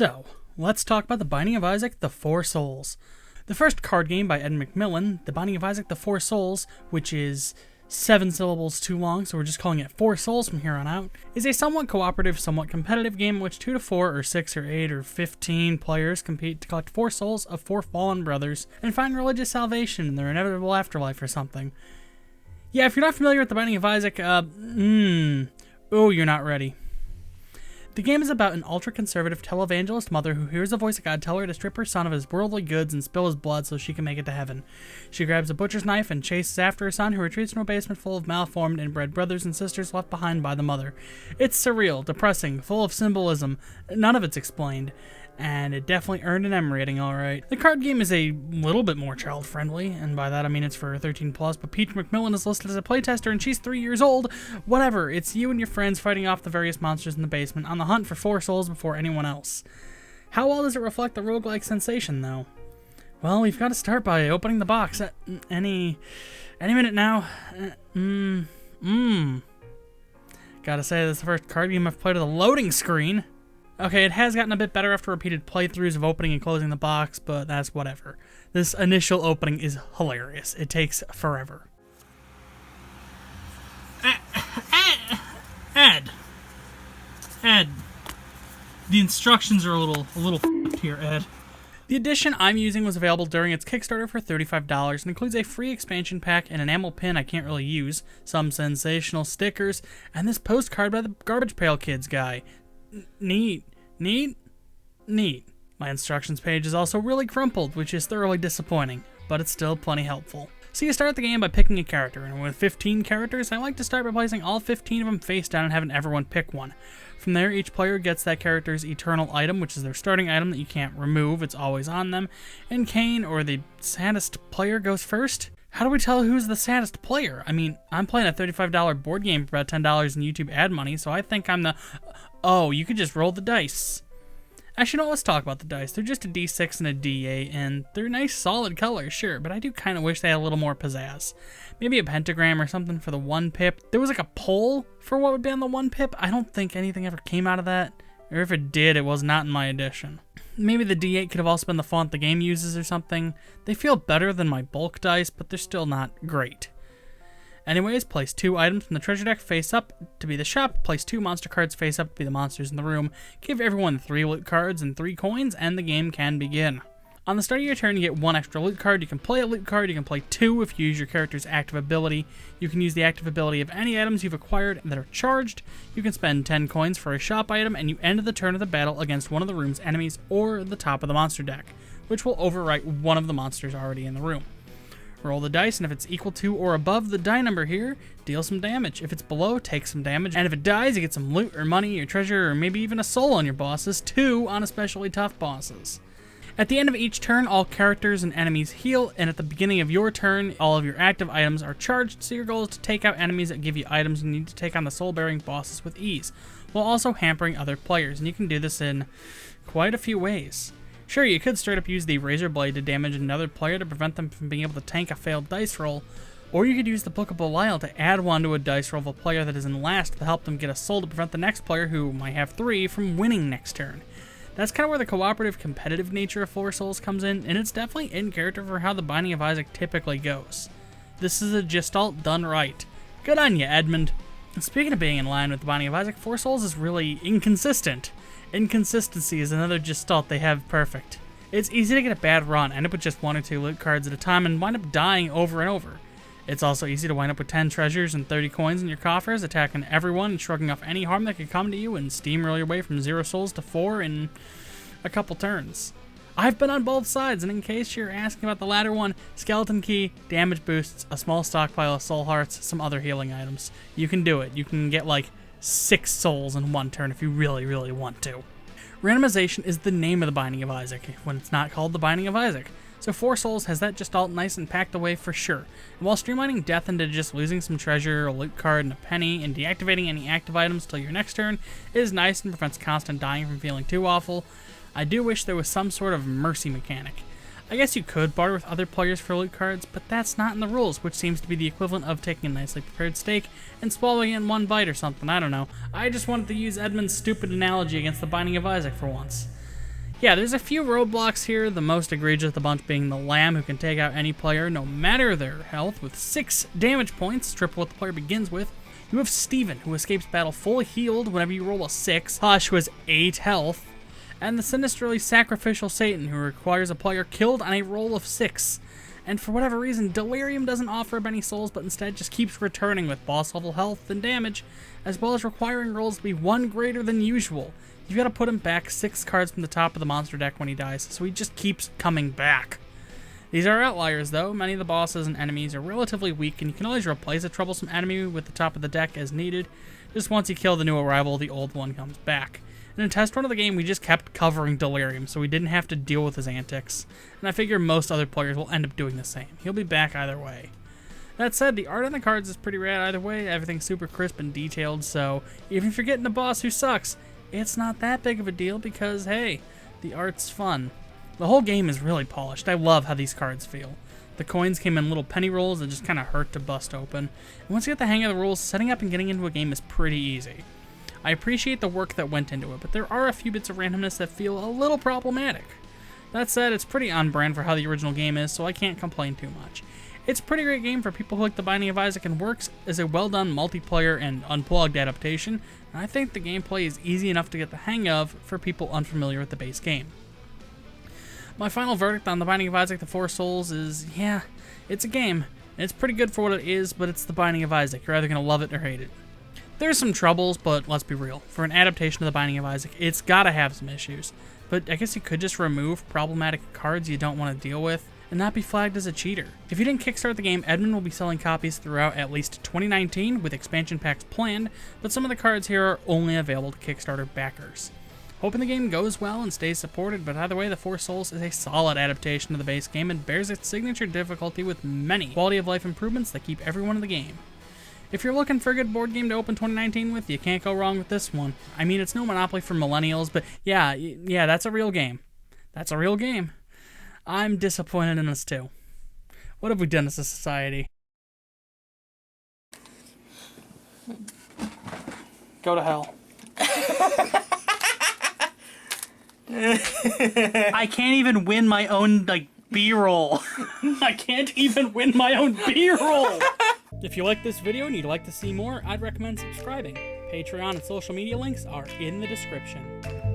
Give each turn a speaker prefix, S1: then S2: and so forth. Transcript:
S1: So, let's talk about The Binding of Isaac: The Four Souls. The first card game by Ed McMillan, The Binding of Isaac: The Four Souls, which is 7 syllables too long, so we're just calling it Four Souls from here on out, is a somewhat cooperative, somewhat competitive game in which 2 to 4 or 6 or 8 or 15 players compete to collect 4 souls of 4 fallen brothers and find religious salvation in their inevitable afterlife or something. Yeah, if you're not familiar with The Binding of Isaac, you're not ready. The game is about an ultra-conservative televangelist mother who hears the voice of God tell her to strip her son of his worldly goods and spill his blood so she can make it to heaven. She grabs a butcher's knife and chases after her son, who retreats from a basement full of malformed, inbred brothers and sisters left behind by the mother. It's surreal, depressing, full of symbolism. None of it's explained, and it definitely earned an M rating, alright. The card game is a little bit more child-friendly, and by that I mean it's for 13+, but Peach McMillan is listed as a playtester and she's 3 years old. Whatever, it's you and your friends fighting off the various monsters in the basement on the hunt for 4 souls before anyone else. How well does it reflect the roguelike sensation, though? Well, we've got to start by opening the box at any minute now. Gotta say, this is the first card game I've played with a loading screen. Okay, it has gotten a bit better after repeated playthroughs of opening and closing the box, but that's whatever. This initial opening is hilarious. It takes forever. Ed. The instructions are a little f***ed here, Ed. The edition I'm using was available during its Kickstarter for $35 and includes a free expansion pack, an enamel pin I can't really use, some sensational stickers, and this postcard by the Garbage Pail Kids guy. Neat. My instructions page is also really crumpled, which is thoroughly disappointing, but it's still plenty helpful. So you start the game by picking a character, and with 15 characters, I like to start by placing all 15 of them face down and having everyone pick one. From there, each player gets that character's eternal item, which is their starting item that you can't remove, it's always on them, and Kane, or the saddest player, goes first. How do we tell who's the saddest player? I mean, I'm playing a $35 board game for about $10 in YouTube ad money, so I think I'm the... Oh, you could just roll the dice. Actually, no, let's talk about the dice. They're just a D6 and a D8, and they're nice, solid colors, sure, but I do kind of wish they had a little more pizzazz. Maybe a pentagram or something for the 1 pip. There was like a poll for what would be on the 1 pip. I don't think anything ever came out of that, or if it did, it was not in my edition. Maybe the D8 could have also been the font the game uses or something. They feel better than my bulk dice, but they're still not great. Anyways, place 2 items from the treasure deck face up to be the shop, place 2 monster cards face up to be the monsters in the room, give everyone 3 loot cards and 3 coins, and the game can begin. On the start of your turn, you get 1 extra loot card. You can play a loot card, you can play 2 if you use your character's active ability. You can use the active ability of any items you've acquired that are charged. You can spend 10 coins for a shop item, and you end the turn of the battle against one of the room's enemies or the top of the monster deck, which will overwrite one of the monsters already in the room. Roll the dice, and if it's equal to or above the die number here, deal some damage. If it's below, take some damage. And if it dies, you get some loot or money or treasure or maybe even a soul on your bosses, 2 on especially tough bosses. At the end of each turn, all characters and enemies heal, and at the beginning of your turn, all of your active items are charged, so your goal is to take out enemies that give you items you need to take on the soul-bearing bosses with ease, while also hampering other players, and you can do this in quite a few ways. Sure, you could straight up use the razor blade to damage another player to prevent them from being able to tank a failed dice roll, or you could use the Book of Belial to add 1 to a dice roll of a player that is in last to help them get a soul to prevent the next player, who might have 3, from winning next turn. That's kind of where the cooperative, competitive nature of 4 Souls comes in, and it's definitely in character for how the Binding of Isaac typically goes. This is a Gestalt done right. Good on ya, Edmund. Speaking of being in line with the Binding of Isaac, 4 Souls is really inconsistent. Inconsistency is another Gestalt they have perfect. It's easy to get a bad run, end up with just 1 or 2 loot cards at a time, and wind up dying over and over. It's also easy to wind up with 10 treasures and 30 coins in your coffers, attacking everyone and shrugging off any harm that could come to you, and steamroll your way from 0 souls to 4 in a couple turns. I've been on both sides, and in case you're asking about the latter one, skeleton key, damage boosts, a small stockpile of soul hearts, some other healing items. You can do it. You can get like 6 souls in 1 turn if you really, really want to. Randomization is the name of the Binding of Isaac, when it's not called the Binding of Isaac. So 4 Souls has that Gestalt nice and packed away for sure. And while streamlining death into just losing some treasure, a loot card, and a penny, and deactivating any active items till your next turn is nice and prevents constant dying from feeling too awful, I do wish there was some sort of mercy mechanic. I guess you could barter with other players for loot cards, but that's not in the rules, which seems to be the equivalent of taking a nicely prepared steak and swallowing it in 1 bite or something, I don't know. I just wanted to use Edmund's stupid analogy against the Binding of Isaac for once. Yeah, there's a few roadblocks here, the most egregious of the bunch being the Lamb, who can take out any player no matter their health with 6 damage points, triple what the player begins with. You have Steven, who escapes battle fully healed whenever you roll a 6, Hush, who has 8 health, and the sinisterly sacrificial Satan, who requires a player killed on a roll of 6. And for whatever reason, Delirium doesn't offer up any souls, but instead just keeps returning with boss level health and damage, as well as requiring rolls to be 1 greater than usual. You've got to put him back 6 cards from the top of the monster deck when he dies, so he just keeps coming back. These are outliers though. Many of the bosses and enemies are relatively weak, and you can always replace a troublesome enemy with the top of the deck as needed. Just once you kill the new arrival, the old one comes back. In a test run of the game, we just kept covering Delirium, so we didn't have to deal with his antics, and I figure most other players will end up doing the same. He'll be back either way. That said, the art on the cards is pretty rad either way. Everything's super crisp and detailed, so even if you're getting a boss who sucks, it's not that big of a deal because, hey, the art's fun. The whole game is really polished. I love how these cards feel. The coins came in little penny rolls that just kind of hurt to bust open. And once you get the hang of the rules, setting up and getting into a game is pretty easy. I appreciate the work that went into it, but there are a few bits of randomness that feel a little problematic. That said, it's pretty on brand for how the original game is, so I can't complain too much. It's a pretty great game for people who like The Binding of Isaac and works as a well-done multiplayer and unplugged adaptation, and I think the gameplay is easy enough to get the hang of for people unfamiliar with the base game. My final verdict on The Binding of Isaac: The Four Souls is, yeah, it's a game. It's pretty good for what it is, but it's The Binding of Isaac. You're either going to love it or hate it. There's some troubles, but let's be real. For an adaptation of The Binding of Isaac, it's gotta have some issues. But I guess you could just remove problematic cards you don't want to deal with and not be flagged as a cheater. If you didn't kickstart the game, Edmund will be selling copies throughout at least 2019 with expansion packs planned, but some of the cards here are only available to Kickstarter backers. Hoping the game goes well and stays supported, but either way, The Four Souls is a solid adaptation of the base game and bears its signature difficulty with many quality of life improvements that keep everyone in the game. If you're looking for a good board game to open 2019 with, you can't go wrong with this one. I mean, it's no Monopoly for millennials, but yeah, that's a real game. That's a real game. I'm disappointed in us too. What have we done as a society? Go to hell. I can't even win my own, B-roll. I can't even win my own B-roll. If you like this video and you'd like to see more, I'd recommend subscribing. Patreon and social media links are in the description.